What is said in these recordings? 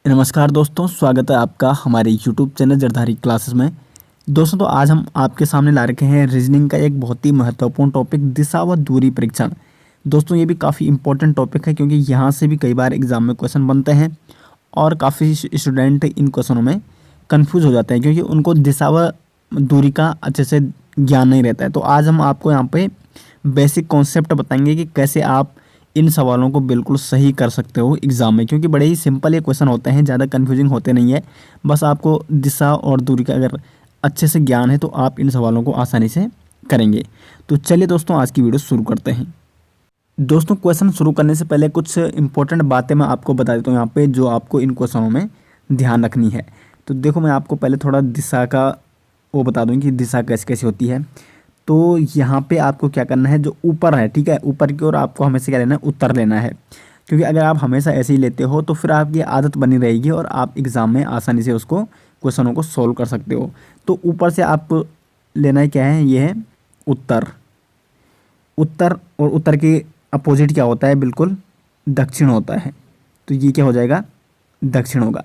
नमस्कार दोस्तों, स्वागत है आपका हमारे यूट्यूब चैनल जरधारी क्लासेस में। दोस्तों तो आज हम आपके सामने ला रखे हैं रीजनिंग का एक बहुत ही महत्वपूर्ण टॉपिक, दिशा व दूरी परीक्षण। दोस्तों ये भी काफ़ी इंपॉर्टेंट टॉपिक है क्योंकि यहाँ से भी कई बार एग्जाम में क्वेश्चन बनते हैं और काफ़ी स्टूडेंट इन क्वेश्चनों में कन्फ्यूज़ हो जाते हैं क्योंकि उनको दिशा व दूरी का अच्छे से ज्ञान नहीं रहता है। तो आज हम आपको यहाँ पे बेसिक कॉन्सेप्ट बताएंगे कि कैसे आप इन सवालों को बिल्कुल सही कर सकते हो एग्ज़ाम में, क्योंकि बड़े ही सिंपल ये क्वेश्चन होते हैं, ज़्यादा कन्फ्यूजिंग होते नहीं है। बस आपको दिशा और दूरी का अगर अच्छे से ज्ञान है तो आप इन सवालों को आसानी से करेंगे। तो चलिए दोस्तों आज की वीडियो शुरू करते हैं। दोस्तों क्वेश्चन शुरू करने से पहले कुछ इंपॉर्टेंट बातें मैं आपको बता देता हूँ यहाँ पे, जो आपको इन क्वेश्चनों में ध्यान रखनी है। तो देखो मैं आपको पहले थोड़ा दिशा का वो बता दूँ कि दिशा कैसे कैसे होती है। तो यहाँ पे आपको क्या करना है, जो ऊपर है, ठीक है, ऊपर की ओर आपको हमेशा क्या लेना है, उत्तर लेना है। क्योंकि अगर आप हमेशा ऐसे ही लेते हो तो फिर आपकी आदत बनी रहेगी और आप एग्ज़ाम में आसानी से उसको क्वेश्चनों को सोल्व कर सकते हो। तो ऊपर से आपको लेना है क्या है, ये है उत्तर। उत्तर और उत्तर के अपोजिट क्या होता है, बिल्कुल दक्षिण होता है। तो ये क्या हो जाएगा, दक्षिण होगा।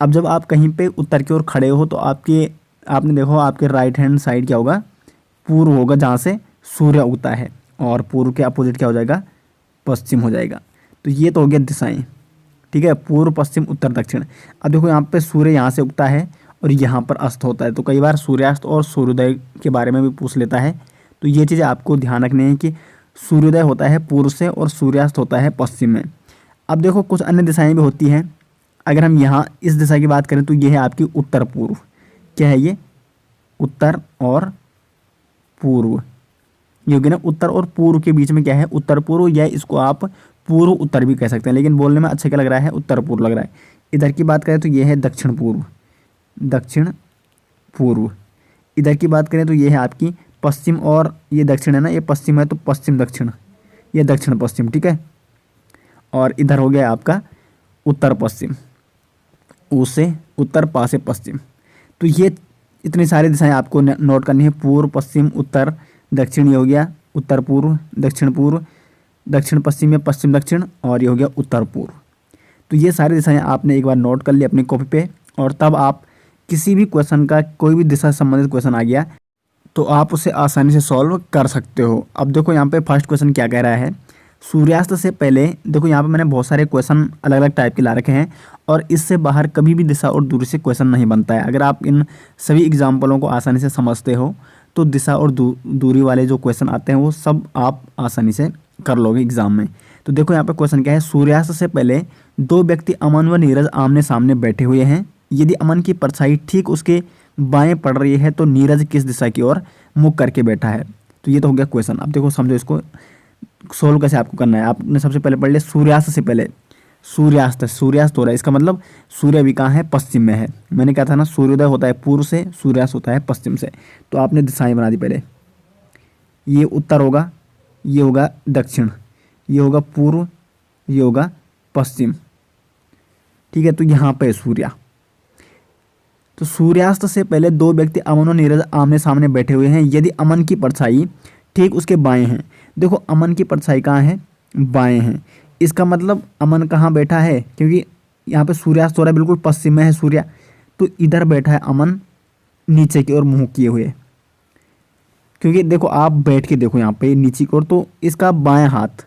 अब जब आप कहीं पे उत्तर की ओर खड़े हो तो आपने देखो आपके राइट हैंड साइड क्या होगा, पूर्व होगा, जहाँ से सूर्य उगता है, और पूर्व के अपोजिट क्या हो जाएगा, पश्चिम हो जाएगा। तो ये तो हो गया दिशाएं, ठीक है, पूर्व पश्चिम उत्तर दक्षिण। अब देखो यहाँ पे सूर्य यहाँ से उगता है और यहाँ पर अस्त होता है। तो कई बार सूर्यास्त और सूर्योदय के बारे में भी पूछ लेता है। तो ये चीज़ें आपको ध्यान रखनी है कि सूर्योदय होता है पूर्व से और सूर्यास्त होता है पश्चिम में। अब देखो कुछ अन्य दिशाएँ भी होती हैं। अगर हम यहाँ इस दिशा की बात करें तो ये है आपकी उत्तर पूर्व। क्या है ये, उत्तर और पूर्व। ये होगी ना, उत्तर और पूर्व के बीच में क्या है, उत्तर पूर्व, या इसको आप पूर्व उत्तर भी कह सकते हैं, लेकिन बोलने में अच्छा क्या लग रहा है, उत्तर पूर्व लग रहा है। इधर की बात करें तो ये है दक्षिण पूर्व, दक्षिण पूर्व। इधर की बात करें तो ये है आपकी पश्चिम, और ये दक्षिण है ना, ये पश्चिम है तो पश्चिम दक्षिण, ये दक्षिण पश्चिम, ठीक है। और इधर हो गया आपका उत्तर पश्चिम, ऊ से उत्तर, पा से पश्चिम। तो ये इतनी सारी दिशाएं आपको नोट करनी है, पूर्व पश्चिम उत्तर दक्षिण, ये हो गया उत्तर पूर्व, दक्षिण पश्चिम या पश्चिम दक्षिण, और ये हो गया उत्तर पूर्व। तो ये सारी दिशाएं आपने एक बार नोट कर ली अपनी कॉपी पे, और तब आप किसी भी क्वेश्चन का, कोई भी दिशा संबंधित क्वेश्चन आ गया तो आप उसे आसानी से सॉल्व कर सकते हो। अब देखो यहाँ पे फर्स्ट क्वेश्चन क्या कह रहा है, सूर्यास्त से पहले। देखो यहाँ पे मैंने बहुत सारे क्वेश्चन अलग अलग टाइप के ला रखे हैं, और इससे बाहर कभी भी दिशा और दूरी से क्वेश्चन नहीं बनता है। अगर आप इन सभी एग्जाम्पलों को आसानी से समझते हो तो दिशा और दूरी वाले जो क्वेश्चन आते हैं वो सब आप आसानी से कर लोगे एग्जाम में। तो देखो यहाँ पे क्वेश्चन क्या है, सूर्यास्त से पहले दो व्यक्ति अमन व नीरज आमने सामने बैठे हुए हैं। यदि अमन की परछाई ठीक उसके बाएं पड़ रही है तो नीरज किस दिशा की ओर मुख करके बैठा है। तो ये तो हो गया क्वेश्चन। अब देखो समझो इसको सोल्व कैसे आपको करना है। आपने सबसे पहले पढ़ लिया सूर्यास्त से पहले, सूर्यास्त हो रहा है, इसका मतलब सूर्य भी कहाँ है, पश्चिम में है। मैंने कहा था ना, सूर्योदय होता है पूर्व से, सूर्यास्त होता है पश्चिम से। तो आपने दिशाएं बना दी पहले, ये उत्तर होगा, ये होगा दक्षिण, ये होगा पूर्व, ये होगा पश्चिम, ठीक है। तो यहाँ पे सूर्य, तो सूर्यास्त से पहले दो व्यक्ति अमन और नीरज आमने सामने बैठे हुए हैं। यदि अमन की परछाई ठीक उसके बाएं हैं, देखो अमन की परछाई कहाँ है, बाएं हैं। इसका मतलब अमन कहाँ बैठा है, क्योंकि यहाँ पे सूर्यास्त हो रहा है, बिल्कुल पश्चिम में है सूर्य, तो इधर बैठा है अमन नीचे की ओर मुंह किए हुए। क्योंकि देखो आप बैठ के देखो यहाँ पे नीचे की ओर, तो इसका बाएं हाथ,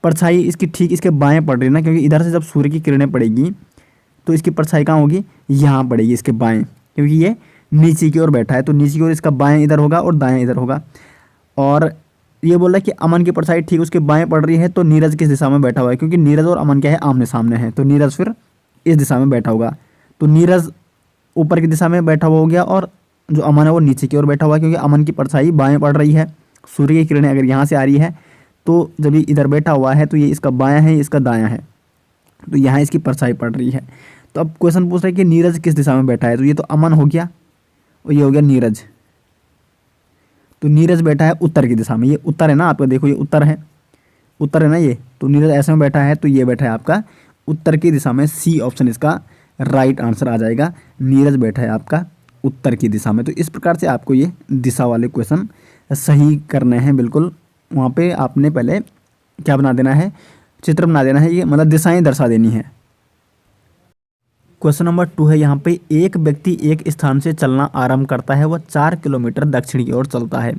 परछाई इसकी ठीक इसके बाएं पड़ रही है ना, क्योंकि इधर से जब सूर्य की किरणें पड़ेगी तो इसकी परछाई कहाँ होगी, यहाँ पड़ेगी इसके बाएं, क्योंकि ये नीचे की ओर बैठा है। तो नीचे की ओर इसका बाएं इधर होगा और दाएं इधर होगा। और ये बोल रहा है कि अमन की परछाई ठीक उसके बाएं पड़ रही है तो नीरज किस दिशा में बैठा हुआ है, क्योंकि नीरज और अमन क्या है, आमने सामने है, तो नीरज फिर इस दिशा में बैठा होगा। तो नीरज ऊपर की दिशा में बैठा हुआ हो गया, और जो अमन है वो नीचे की ओर बैठा हुआ है, क्योंकि अमन की परछाई बाएं पड़ रही है। सूर्य की किरणें अगर यहाँ से आ रही है तो जब ये इधर बैठा हुआ है तो ये इसका बायां है, इसका दायां है, तो यहाँ इसकी परछाई पड़ रही है। तो अब क्वेश्चन पूछ रहा है कि नीरज किस दिशा में बैठा है, तो ये तो अमन हो गया और ये हो गया नीरज। तो नीरज बैठा है उत्तर की दिशा में, ये उत्तर है ना आपका, देखो ये उत्तर है ना ये, तो नीरज ऐसे में बैठा है, तो ये बैठा है आपका उत्तर की दिशा में। सी ऑप्शन इसका राइट आंसर आ जाएगा, नीरज बैठा है आपका उत्तर की दिशा में। तो इस प्रकार से आपको ये दिशा वाले क्वेश्चन सही करने हैं। बिल्कुल वहाँ पे आपने पहले क्या बना देना है, चित्र बना देना है, ये मतलब दिशाएं दर्शा देनी है। क्वेश्चन नंबर 2 है यहाँ पे, एक व्यक्ति एक स्थान से चलना आरंभ करता है, वह 4 किलोमीटर दक्षिण की ओर चलता है,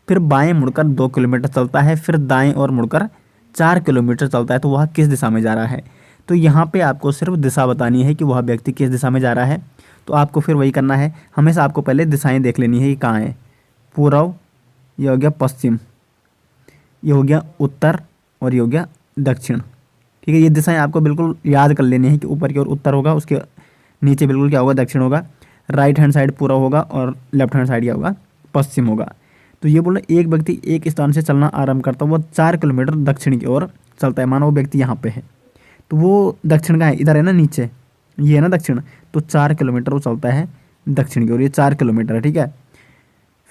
फिर बाएं मुड़कर 2 किलोमीटर चलता है, फिर दाएं ओर मुड़कर 4 किलोमीटर चलता है, तो वह किस दिशा में जा रहा है। तो यहाँ पे आपको सिर्फ दिशा बतानी है कि वह व्यक्ति किस दिशा में जा रहा है। तो आपको फिर वही करना है, हमेशा आपको पहले दिशाएं देख लेनी है कि कहाँ है। पूर्व, ये हो गया पश्चिम, ये हो गया उत्तर, और ये हो गया दक्षिण। ठीक है, ये दिशाएं आपको बिल्कुल याद कर लेनी है कि ऊपर की ओर उत्तर होगा, उसके नीचे बिल्कुल क्या होगा, दक्षिण होगा, राइट हैंड साइड पूर्व होगा, और लेफ्ट हैंड साइड क्या होगा, पश्चिम होगा। तो ये बोला एक व्यक्ति एक स्थान से चलना आरंभ करता है, वो 4 किलोमीटर दक्षिण की ओर चलता है। मानो वो व्यक्ति यहाँ पे है, तो वो दक्षिण का है, इधर है ना नीचे, ये है ना दक्षिण, तो 4 किलोमीटर वो चलता है दक्षिण की ओर, ये 4 किलोमीटर है। ठीक है,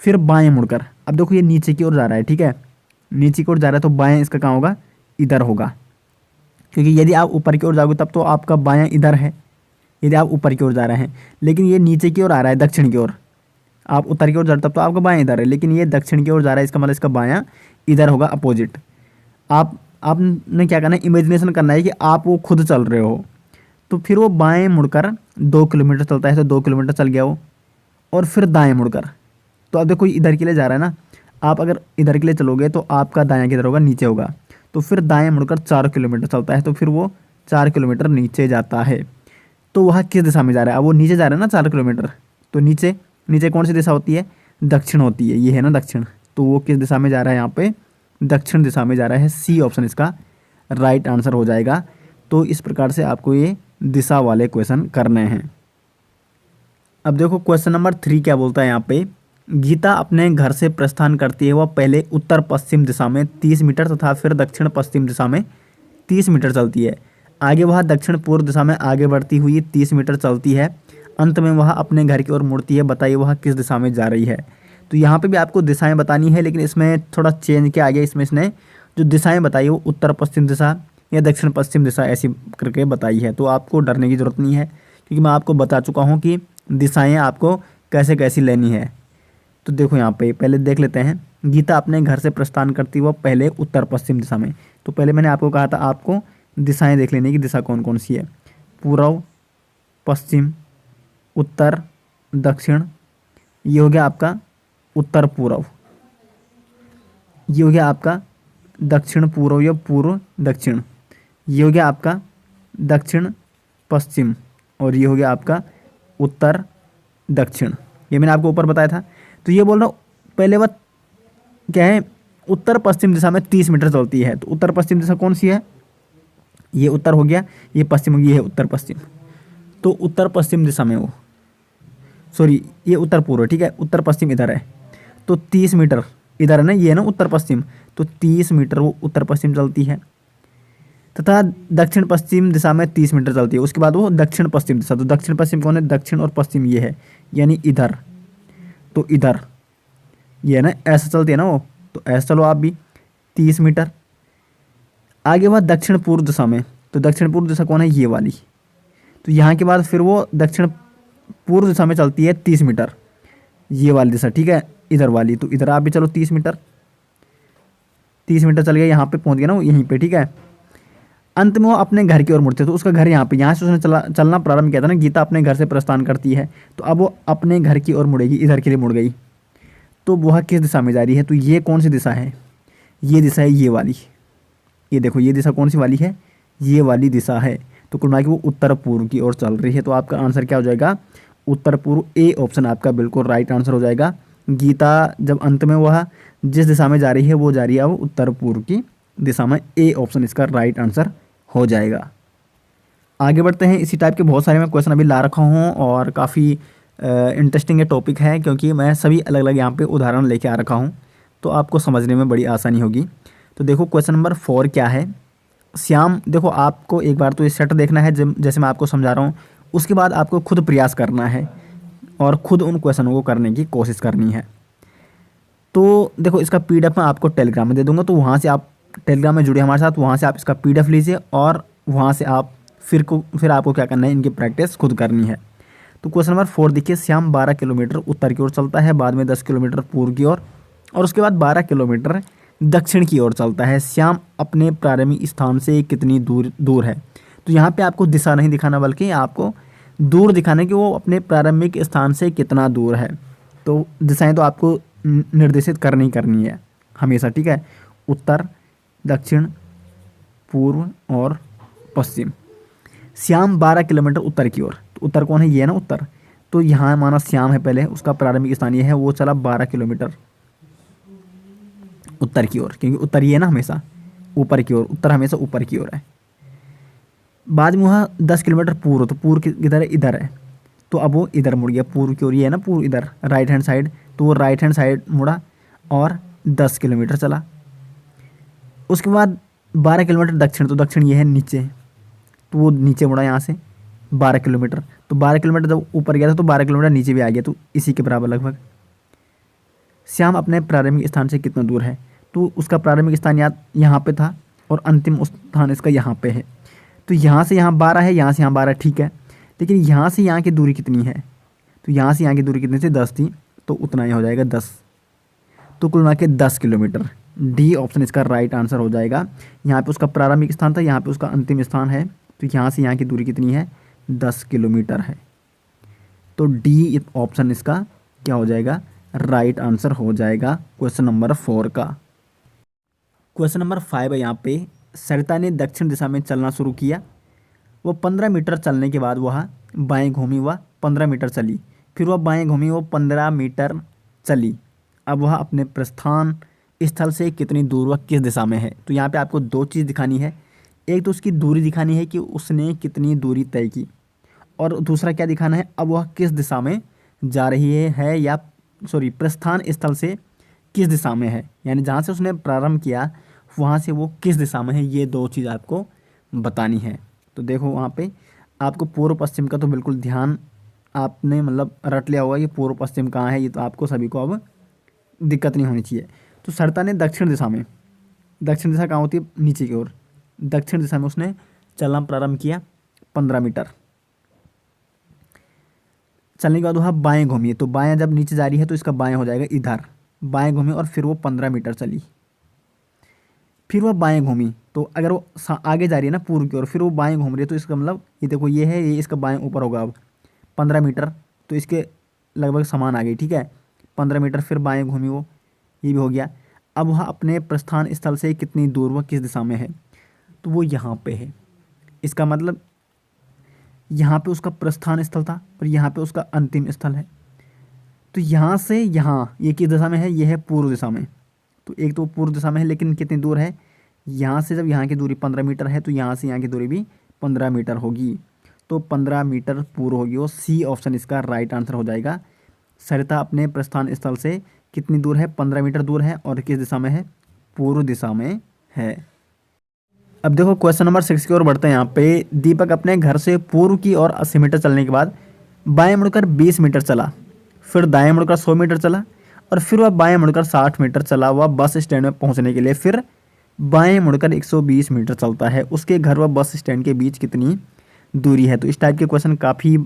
फिर बाएं मुड़कर, अब देखो ये नीचे की ओर जा रहा है। ठीक है, नीचे की ओर जा रहा है, तो बाएं इसका कहाँ होगा, इधर होगा, क्योंकि यदि आप ऊपर की ओर जाओगे तब तो आपका बायां इधर है, यदि आप ऊपर की ओर जा रहे हैं। लेकिन ये नीचे की ओर आ रहा है, दक्षिण की ओर, आप उत्तर की ओर जा रहे तब तो आपका बायां इधर है, लेकिन ये दक्षिण की ओर जा रहा है, इसका मतलब इसका बायां इधर होगा, अपोजिट। आपने क्या करना है, इमेजिनेशन करना है कि आप वो खुद चल रहे हो। तो फिर वो बाएं मुड़कर 2 किलोमीटर चलता है, तो 2 किलोमीटर चल गया वो, और फिर दाएं मुड़कर, तो अब देखो इधर के लिए जा रहा है ना, आप अगर इधर के लिए चलोगे तो आपका दायां किधर होगा, नीचे होगा। तो फिर दाएं मुड़कर 4 किलोमीटर चलता है, तो फिर वो 4 किलोमीटर नीचे जाता है। तो वह किस दिशा में जा रहा है, अब वो नीचे जा रहा है ना 4 किलोमीटर, तो नीचे नीचे कौन सी दिशा होती है, दक्षिण होती है, ये है ना दक्षिण, तो वो किस दिशा में जा रहा है, यहाँ पे दक्षिण दिशा में जा रहा है। सी ऑप्शन इसका राइट आंसर हो जाएगा। तो इस प्रकार से आपको ये दिशा वाले क्वेश्चन करने हैं। अब देखो क्वेश्चन नंबर 3 क्या बोलता है यहाँ पे, गीता अपने घर से प्रस्थान करती है, वह पहले उत्तर पश्चिम दिशा में 30 मीटर तथा फिर दक्षिण पश्चिम दिशा में 30 मीटर चलती है। आगे वह दक्षिण पूर्व दिशा में आगे बढ़ती हुई 30 मीटर चलती है, अंत में वह अपने घर की ओर मुड़ती है, बताइए वह किस दिशा में जा रही है। तो यहाँ पे भी आपको दिशाएं बतानी है, लेकिन इसमें थोड़ा चेंज क्या आ गया, इसमें इसने जो दिशाएं बताई वो उत्तर पश्चिम दिशा या दक्षिण पश्चिम दिशा ऐसी करके बताई है। तो आपको डरने की ज़रूरत नहीं है, क्योंकि मैं आपको बता चुका हूँ कि दिशाएँ आपको कैसे कैसी लेनी है। तो देखो यहाँ पे पहले देख लेते हैं, गीता अपने घर से प्रस्थान करती वो पहले उत्तर पश्चिम दिशा में। तो पहले मैंने आपको कहा था आपको दिशाएं देख लेने की, दिशा कौन कौन सी है, पूर्व, पश्चिम, उत्तर, दक्षिण। ये हो गया आपका उत्तर पूर्व, ये हो गया आपका दक्षिण पूर्व या पूर्व दक्षिण, ये हो गया आपका दक्षिण पश्चिम, और ये हो गया आपका उत्तर दक्षिण। ये मैंने आपको ऊपर बताया था। तो ये बोल रहा हूँ पहले बात क्या है, उत्तर पश्चिम दिशा में 30 मीटर चलती है। तो उत्तर पश्चिम दिशा कौन सी है, ये उत्तर हो गया, ये पश्चिम हो गया, ये है उत्तर पश्चिम। तो उत्तर पश्चिम दिशा में वो, सॉरी ये उत्तर पूर्व, ठीक है, उत्तर पश्चिम इधर है, तो 30 मीटर इधर है ना, ये है ना उत्तर पश्चिम, तो 30 मीटर वो उत्तर पश्चिम चलती है, तथा दक्षिण पश्चिम दिशा में 30 मीटर चलती है। उसके बाद वो दक्षिण पश्चिम दिशा, तो दक्षिण पश्चिम कौन है, दक्षिण और पश्चिम ये है, यानी इधर, तो इधर ये है ना, ऐसा चलती है ना वो, तो ऐसा चलो आप भी 30 मीटर। आगे वह दक्षिण पूर्व दिशा में, तो दक्षिण पूर्व दिशा कौन है, ये वाली, तो यहाँ के बाद फिर वो दक्षिण पूर्व दिशा में चलती है 30 मीटर, ये वाली दिशा, ठीक है, इधर वाली, तो इधर आप भी चलो 30 मीटर, 30 मीटर चल गया, यहाँ पे पहुँच गया ना वो, यहीं पे, ठीक है। अंत में वो अपने घर की ओर मुड़ते, तो उसका घर यहाँ पे, यहाँ से उसने चलना प्रारंभ किया था ना, गीता अपने घर से प्रस्थान करती है, तो अब वो अपने घर की ओर मुड़ेगी, इधर के लिए मुड़ गई, तो वह किस दिशा में जा रही है, तो ये कौन सी दिशा है, ये दिशा है ये वाली, ये देखो ये दिशा कौन सी वाली है, ये वाली दिशा है। तो कुल मिला के वो उत्तर पूर्व की ओर चल रही है। तो आपका आंसर क्या हो जाएगा, उत्तर पूर्व, ए ऑप्शन आपका बिल्कुल राइट आंसर हो जाएगा। गीता जब अंत में वह जिस दिशा में जा रही है वो जा रही है वो उत्तर पूर्व की दिशा में, ए ऑप्शन इसका राइट आंसर हो जाएगा। आगे बढ़ते हैं, इसी टाइप के बहुत सारे मैं क्वेश्चन अभी ला रखा हूँ और काफ़ी इंटरेस्टिंग ये टॉपिक है, क्योंकि मैं सभी अलग अलग यहाँ पे उदाहरण लेके आ रखा हूँ, तो आपको समझने में बड़ी आसानी होगी। तो देखो क्वेश्चन नंबर 4 क्या है, श्याम, देखो आपको एक बार तो ये सेट देखना है जैसे मैं आपको समझा रहा हूँ, उसके बाद आपको खुद प्रयास करना है और खुद उन क्वेश्चनों को करने की कोशिश करनी है। तो देखो इसका PDF मैं आपको टेलीग्राम में दे दूंगा, तो वहाँ से आप टेलीग्राम में जुड़े हमारे साथ, वहाँ से आप इसका PDF लीजिए और वहाँ से आप फिर आपको क्या करना है, इनकी प्रैक्टिस खुद करनी है। तो क्वेश्चन नंबर 4 देखिए, श्याम 12 किलोमीटर उत्तर की ओर चलता है, बाद में 10 किलोमीटर पूर्व की ओर और उसके बाद 12 किलोमीटर दक्षिण की ओर चलता है। श्याम अपने प्रारंभिक स्थान से कितनी दूर है। तो यहाँ पे आपको दिशा नहीं दिखाना, बल्कि आपको दूर दिखाना है कि वो अपने प्रारंभिक स्थान से कितना दूर है। तो दिशाएं तो आपको निर्देशित करनी ही करनी है हमेशा, ठीक है। उत्तर, दक्षिण, पूर्व और पश्चिम। श्याम 12 किलोमीटर उत्तर की ओर, तो उत्तर कौन है, ये है ना उत्तर। तो यहाँ माना श्याम है पहले, उसका प्रारंभिक स्थान ये है, वो चला 12 किलोमीटर उत्तर की ओर, क्योंकि उत्तर ये है ना हमेशा ऊपर की ओर, उत्तर हमेशा ऊपर की ओर है। बाद में वहाँ 10 किलोमीटर पूर्व, तो पूर्व किधर है, इधर है। तो अब वो इधर मुड़ गया पूर्व की ओर, ये है ना पूर्व इधर राइट हैंड साइड, तो वो राइट हैंड साइड मुड़ा और 10 किलोमीटर चला। उसके बाद 12 किलोमीटर दक्षिण, तो दक्षिण ये है नीचे, तो वो नीचे मुड़ा यहाँ से 12 किलोमीटर। तो 12 किलोमीटर जब ऊपर गया था तो 12 किलोमीटर नीचे भी आ गया, तो इसी के बराबर लगभग। श्याम अपने प्रारंभिक स्थान से कितना दूर है, तो उसका प्रारंभिक स्थान यहाँ पे था और अंतिम स्थान इसका यहाँ पे है। तो यहाँ से यहाँ 12 है, यहाँ से यहाँ 12, ठीक है। लेकिन यहाँ से यहाँ की दूरी कितनी है, तो यहाँ से यहाँ की दूरी कितनी थी, 10 थी, तो उतना ही हो जाएगा 10। तो कुल मिला के 10 किलोमीटर। डी ऑप्शन इसका राइट आंसर हो जाएगा। यहाँ पे उसका प्रारंभिक स्थान था, यहाँ पे उसका अंतिम स्थान है, तो यहाँ से यहाँ की दूरी कितनी है, 10 किलोमीटर है। तो डी ऑप्शन इसका क्या हो जाएगा, राइट आंसर हो जाएगा क्वेश्चन नंबर 4 का। क्वेश्चन नंबर 5 है यहाँ पे। सरिता ने दक्षिण दिशा में चलना शुरू किया। वो 15 मीटर चलने के बाद वह बाएं घूमी, वह 15 मीटर चली। फिर वह बाएं घूमी, वो 15 मीटर चली। अब वह अपने प्रस्थान स्थल से कितनी दूर, वह किस दिशा में है। तो यहाँ पे आपको दो चीज़ दिखानी है, एक तो उसकी दूरी दिखानी है कि उसने कितनी दूरी तय की, और दूसरा क्या दिखाना है, अब वह किस दिशा में जा रही है या प्रस्थान स्थल से किस दिशा में है, यानी जहाँ से उसने प्रारंभ किया वहाँ से वो किस दिशा में है, ये दो चीज़ आपको बतानी है। तो देखो वहाँ पे आपको पूर्व पश्चिम का तो बिल्कुल ध्यान आपने मतलब रट लिया होगा कि पूर्व पश्चिम कहाँ है, ये तो आपको सभी को अब दिक्कत नहीं होनी चाहिए। तो सरिता ने दक्षिण दिशा में, दक्षिण दिशा कहाँ होती है, नीचे की ओर, दक्षिण दिशा में उसने चलना प्रारंभ किया 15 मीटर। चलने के बाद वह बाएं घूमी, तो बाएं जब नीचे जा रही है तो इसका बाएं हो जाएगा इधर, बाएं घूमी और फिर वो 15 मीटर चली। फिर वह बाएं घूमी, तो अगर वो आगे जा रही है ना पूर्व की ओर, फिर वो बाएं घूम रही है, तो इसका मतलब ये देखो ये है, ये इसका बाएं ऊपर होगा अब 15 मीटर, तो इसके लगभग समान आ गई, ठीक है। 15 मीटर फिर बाएं घूमी वो, ये भी हो गया। अब वह अपने प्रस्थान स्थल से कितनी दूर, वह किस दिशा में है, तो वो यहाँ पे है। इसका मतलब यहाँ पे उसका प्रस्थान स्थल था और यहाँ पे उसका अंतिम स्थल है। तो यहाँ से यहाँ ये किस दिशा में है, ये है पूर्व दिशा में। तो एक तो पूर्व दिशा में है, लेकिन कितनी दूर है, यहाँ से जब यहाँ की दूरी 15 मीटर है तो यहाँ से यहाँ की दूरी भी 15 मीटर होगी, तो 15 मीटर पूर्व होगी वो। सी ऑप्शन इसका राइट आंसर हो जाएगा। सरिता अपने प्रस्थान स्थल से कितनी दूर है, 15 मीटर दूर है, और किस दिशा में है, पूर्व दिशा में है। अब देखो क्वेश्चन नंबर 6 की ओर बढ़ते हैं। यहाँ पे दीपक अपने घर से पूर्व की ओर 80 मीटर चलने के बाद बाएं मुड़कर 20 मीटर चला, फिर दाएं मुड़कर 100 मीटर चला, और फिर वह बाएं मुड़कर 60 मीटर चला। वह बस स्टैंड में पहुंचने के लिए फिर बाएं मुड़कर 120 मीटर चलता है। उसके घर व बस स्टैंड के बीच कितनी दूरी है। तो इस टाइप के क्वेश्चन काफ़ी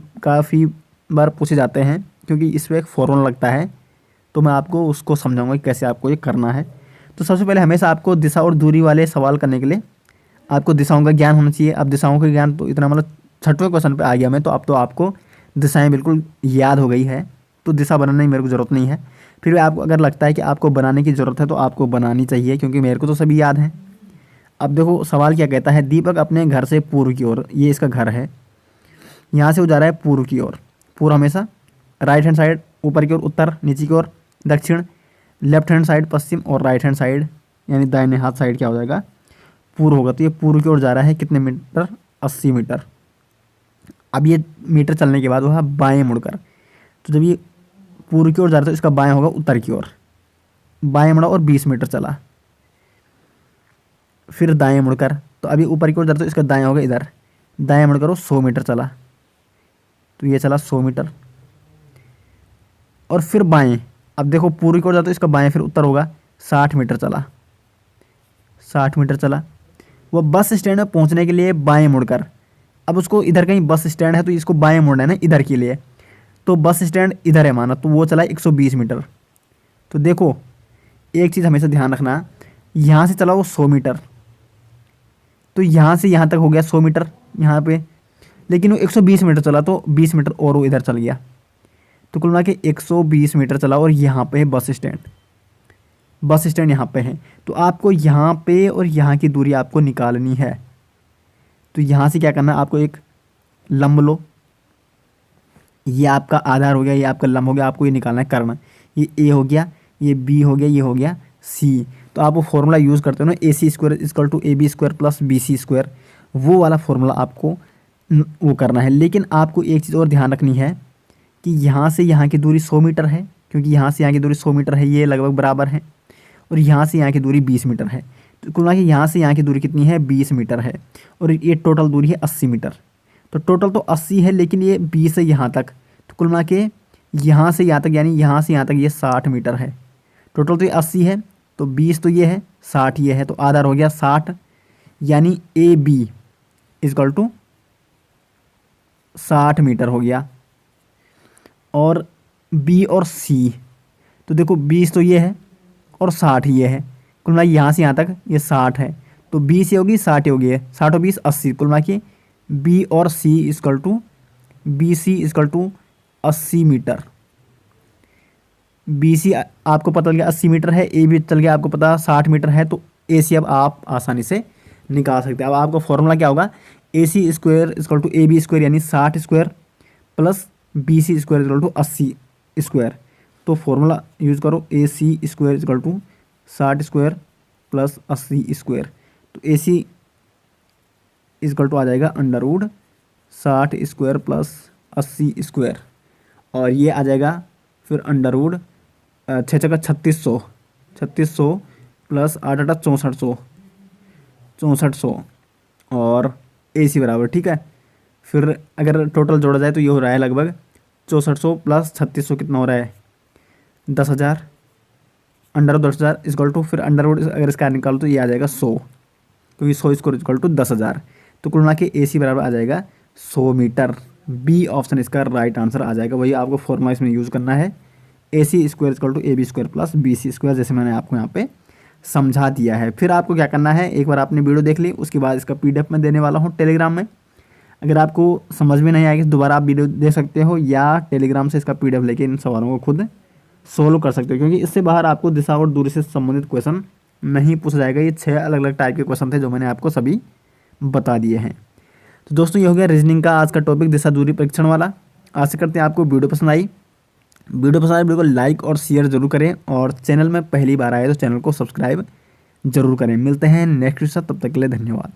बार पूछे जाते हैं, क्योंकि इसमें एक फॉर्मूला लगता है, तो मैं आपको उसको समझाऊंगा कि कैसे आपको ये करना है। तो सबसे पहले हमेशा आपको दिशा और दूरी वाले सवाल करने के लिए आपको दिशाओं का ज्ञान होना चाहिए। अब दिशाओं का ज्ञान तो इतना मतलब 6वें क्वेश्चन पे आ गया मैं, तो अब तो आपको दिशाएं बिल्कुल याद हो गई है, तो दिशा बनाने की मेरे को ज़रूरत नहीं है। फिर भी आपको अगर लगता है कि आपको बनाने की ज़रूरत है तो आपको बनानी चाहिए, क्योंकि मेरे को तो सभी याद हैं। अब देखो सवाल क्या कहता है, दीपक अपने घर से पूर्व की ओर, ये इसका घर है, यहाँ से वो जा रहा है पूर्व की ओर। पूर्व हमेशा राइट हैंड साइड ऊपर की ओर, उत्तर नीचे की ओर, दक्षिण लेफ्ट हैंड साइड पश्चिम, और राइट हैंड साइड यानी दाहिने हाथ साइड क्या हो जाएगा, पूर्व होगा। तो ये पूर्व की ओर जा रहा है कितने मीटर, 80 मीटर। अब ये मीटर चलने के बाद वह बाएं मुड़कर, तो जब ये पूर्व की ओर जा रहा है तो इसका बाएं होगा उत्तर की ओर, बाएं मुड़ा और 20 मीटर चला। फिर दाएं मुड़कर, तो अभी ऊपर की ओर जा रहा है तो इसका दाएं होगा इधर, दाएं मुड़कर वो 100 मीटर चला, तो ये चला 100 मीटर। और फिर बाएं, अब देखो पूर्व की ओर जा रहा है तो इसका बाएं फिर उत्तर होगा, 60 मीटर चला, 60 मीटर चला। वह बस स्टैंड में पहुंचने के लिए बाएं मुड़कर, अब उसको इधर कहीं बस स्टैंड है तो इसको बाएं मुड़ना है ना इधर के लिए, तो बस स्टैंड इधर है माना, तो वो चला 120 मीटर। तो देखो एक चीज़ हमेशा ध्यान रखना, यहाँ से चला वो 100 मीटर, तो यहाँ से यहाँ तक हो गया 100 मीटर, यहाँ पे लेकिन वो 120 मीटर चला तो 20 मीटर और वो इधर चल गया, तो कुल मिला के 120 मीटर चला। और यहाँ पे है बस स्टैंड, बस स्टैंड यहाँ पे है। तो आपको यहाँ पे और यहाँ की दूरी आपको निकालनी है। तो यहाँ से क्या करना है, आपको एक लंब लो, ये आपका आधार हो गया, ये आपका लंब हो गया, आपको ये निकालना है कर्ण। ये ए हो गया, ये बी हो गया, ये हो गया सी। तो आप वो फॉर्मूला यूज़ करते हो ना, A C square equal to A B square plus B C square, वो वाला फॉर्मूला आपको वो करना है। लेकिन आपको एक चीज़ और ध्यान रखनी है कि यहाँ से यहाँ की दूरी 100 मीटर है, क्योंकि यहाँ से यहाँ की दूरी 100 मीटर है, ये लगभग बराबर है। और यहाँ से यहाँ की दूरी 20 मीटर है। तो कुल मिला के यहाँ से यहाँ की दूरी कितनी है, 20 मीटर है। और ये टोटल दूरी है 80 मीटर। तो टोटल तो 80 है, लेकिन ये 20 है यहाँ तक। तो कुल मिला के यहाँ से यहाँ तक, यानी यहाँ से यहाँ तक ये 60 मीटर है। टोटल तो ये 80 है, तो 20 तो ये है, 60 ये है, तो आधार हो गया 60। यानी A B is equal to 60 metre हो गया। और बी और सी, तो देखो 20 तो ये है और 60 ये है। कुल मिला यहाँ से यहाँ तक ये 60 है, तो 20 ये होगी, 60 ये होगी, 60 और 20 80। कुल मिला के बी और C equal to B C equal to 80 metre. B C आपको पता चल गया 80 मीटर है, ए भी चल गया आपको पता 60 मीटर है। तो ए सी अब आप आसानी से निकाल सकते हैं। अब आपका फॉर्मूला क्या होगा, A C square equal to A B square यानी 60 square plus B C square equal to 80 square. तो फॉर्मूला यूज़ करो, A C square equal to 60 square plus 80 square. तो ए सी इजकल टू आ जाएगा under root 60 square plus 80 square. और ये आ जाएगा फिर अंडर रूट 6 छक्का 3600, 3600 प्लस 8 8 6400, 6400 और ए सी बराबर, ठीक है। फिर अगर टोटल जोड़ा जाए तो ये हो रहा है लगभग 6400 प्लस 3600 कितना हो रहा है, 10,000। अंडर रूट 10,000 इजकल टू, फिर अंडर रूट अगर इसका निकालो तो ये आ जाएगा 100, क्योंकि 100 स्क्वायर इजकल टू 10,000। तो कुल मिला के ए सी बराबर आ जाएगा 100 मीटर। बी ऑप्शन इसका राइट आंसर आ जाएगा। वही आपको फॉर्मूला इसमें यूज़ करना है, A C square equal to A B square plus B C square, जैसे मैंने आपको यहाँ पे समझा दिया है। फिर आपको क्या करना है, एक बार आपने वीडियो देख ली, उसके बाद इसका पीडीएफ में देने वाला हूँ टेलीग्राम में। अगर आपको समझ में नहीं आएगी तो दोबारा आप वीडियो देख सकते हो, या टेलीग्राम से इसका पीडीएफ लेके इन सवालों को खुद सोल्व कर सकते हो, क्योंकि इससे बाहर आपको दिशा और दूरी से संबंधित क्वेश्चन नहीं पूछा जाएगा। ये 6 अलग अलग टाइप के क्वेश्चन थे जो मैंने आपको सभी बता दिए हैं। तो दोस्तों ये हो गया रीजनिंग का आज का टॉपिक, दिशा दूरी परीक्षण वाला। आशा करते हैं आपको वीडियो पसंद आई। वीडियो पसंद आए वीडियो को लाइक और शेयर जरूर करें, और चैनल में पहली बार आए तो चैनल को सब्सक्राइब जरूर करें। मिलते हैं नेक्स्ट वीडियो, तब तक के लिए धन्यवाद।